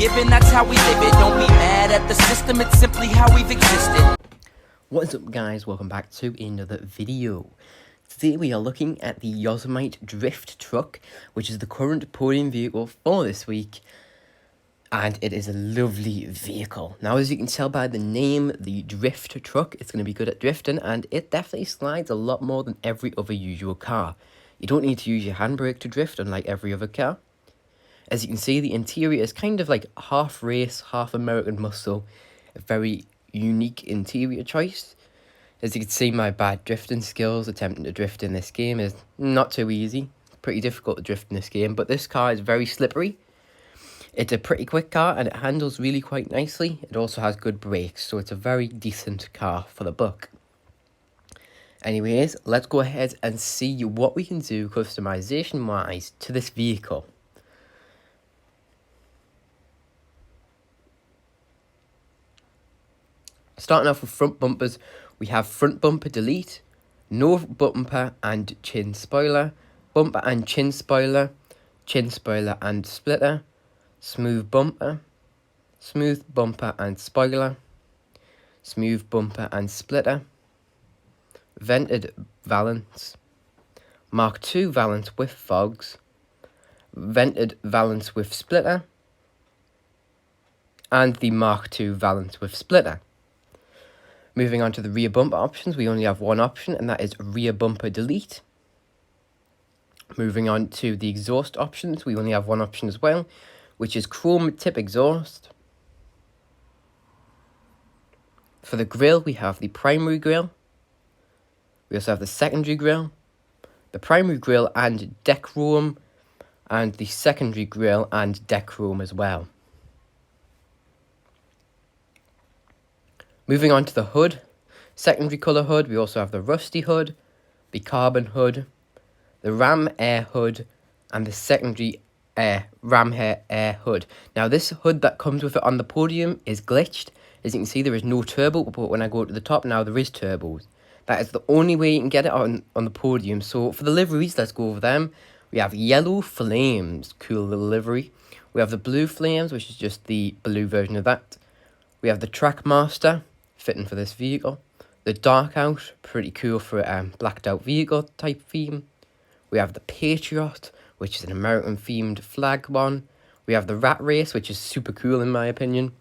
given, that's how we live it. Don't be mad at the system, it's simply how we've existed. What's up guys, welcome back to another video. Today we are looking at the Yosemite Drift Truck, which is the current podium vehicle for this week. And it is a lovely vehicle. Now, as you can tell by the name, the Drift Truck, it's going to be good at drifting, and it definitely slides a lot more than every other usual car. You don't need to use your handbrake to drift, unlike every other car. As you can see, the interior is kind of like half race, half American muscle. A very unique interior choice. As you can see, my bad drifting skills attempting to drift in this game is not too easy. Pretty difficult to drift in this game, but this car is very slippery. It's a pretty quick car and it handles really quite nicely. It also has good brakes, so it's a very decent car for the buck. Anyways, let's go ahead and see what we can do customization wise to this vehicle. Starting off with front bumpers, we have front bumper delete, no bumper and chin spoiler, bumper and chin spoiler and splitter, smooth bumper and spoiler, smooth bumper and splitter, vented valance, Mark II valance with fogs, vented valance with splitter, and the Mark II valance with splitter. Moving on to the rear bumper options, we only have one option, and that is rear bumper delete. Moving on to the exhaust options, we only have one option as well, which is chrome tip exhaust. For the grille, we have the primary grille. We also have the secondary grille, the primary grille and deck chrome, and the secondary grille and deck chrome as well. Moving on to the hood, secondary colour hood, we also have the rusty hood, the carbon hood, the ram air hood, and the secondary ram air hood. Now this hood that comes with it on the podium is glitched. As you can see, there is no turbo, but when I go to the top now there is turbos. That is the only way you can get it on the podium. So for the liveries, let's go over them. We have yellow flames, cool little livery. We have the blue flames, which is just the blue version of that. We have the Trackmaster, fitting for this vehicle. The Dark Out, pretty cool for a blacked out vehicle type theme. We have the Patriot, which is an American themed flag one. We have the Rat Race, which is super cool in my opinion.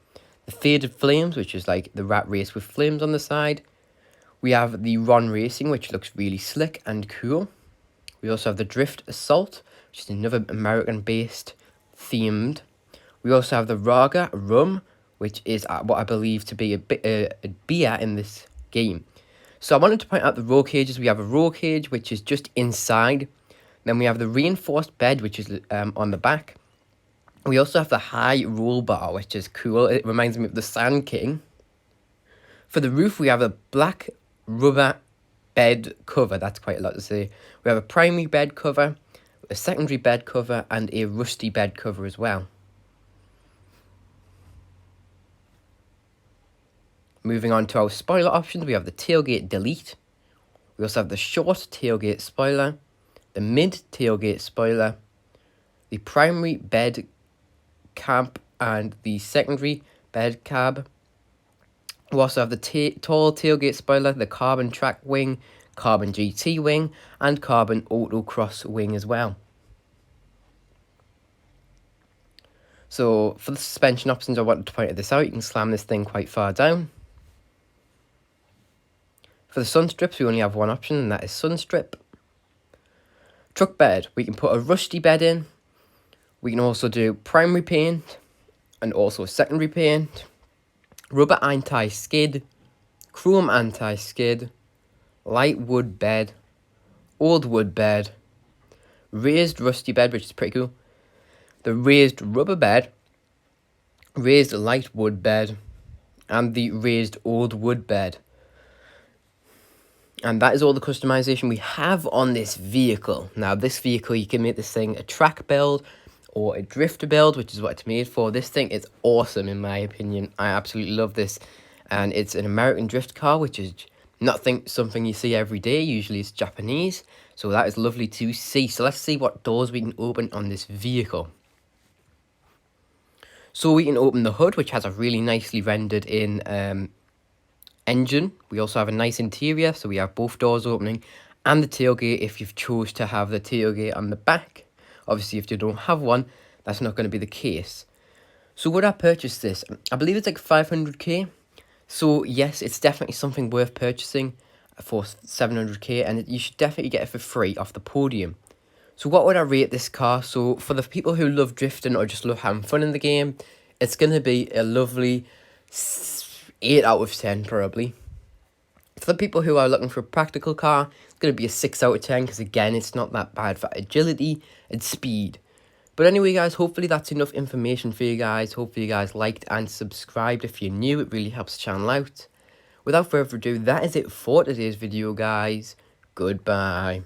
The Faded Flames, which is like the rat race with flames on the side. We have the Ron Racing, which looks really slick and cool. We also have the Drift Assault, which is another American based themed. We also have the Raga Rum, which is what I believe to be a beer in this game. So I wanted to point out the roll cages. We have a roll cage, which is just inside. Then we have the reinforced bed, which is on the back. We also have the high roll bar, which is cool. It reminds me of the Sand King. For the roof, we have a black rubber bed cover. That's quite a lot to say. We have a primary bed cover, a secondary bed cover, and a rusty bed cover as well. Moving on to our spoiler options, we have the tailgate delete. We also have the short tailgate spoiler, the mid tailgate spoiler, the primary bed cab and the secondary bed cab. We also have the tall tailgate spoiler, the carbon track wing, carbon GT wing, and carbon autocross wing as well. So for the suspension options, I wanted to point this out. You can slam this thing quite far down. For the sun strips, we only have one option, and that is sun strip. Truck bed, we can put a rusty bed in. We can also do primary paint and also secondary paint. Rubber anti-skid, chrome anti-skid, light wood bed, old wood bed, raised rusty bed, which is pretty cool. The raised rubber bed, raised light wood bed, and the raised old wood bed. And that is all the customization we have on this vehicle. Now, this vehicle, you can make this thing a track build or a drifter build, which is what it's made for. This thing is awesome, in my opinion. I absolutely love this. And it's an American drift car, which is not something you see every day. Usually it's Japanese. So that is lovely to see. So let's see what doors we can open on this vehicle. So we can open the hood, which has a really nicely rendered in engine. We also have a nice interior, so we have both doors opening, and the tailgate if you've chose to have the tailgate on the back. Obviously, if you don't have one, that's not going to be the case. So would I purchase this? I believe it's like 500k. So yes, it's definitely something worth purchasing for 700k, and you should definitely get it for free off the podium. So what would I rate this car? So for the people who love drifting or just love having fun in the game, it's going to be a lovely 8 out of 10 probably. For the people who are looking for a practical car, it's going to be a 6 out of 10 because again, it's not that bad for agility and speed. But anyway guys, hopefully that's enough information for you guys. Hopefully you guys liked and subscribed if you're new. It really helps the channel out. Without further ado, that is it for today's video guys. Goodbye.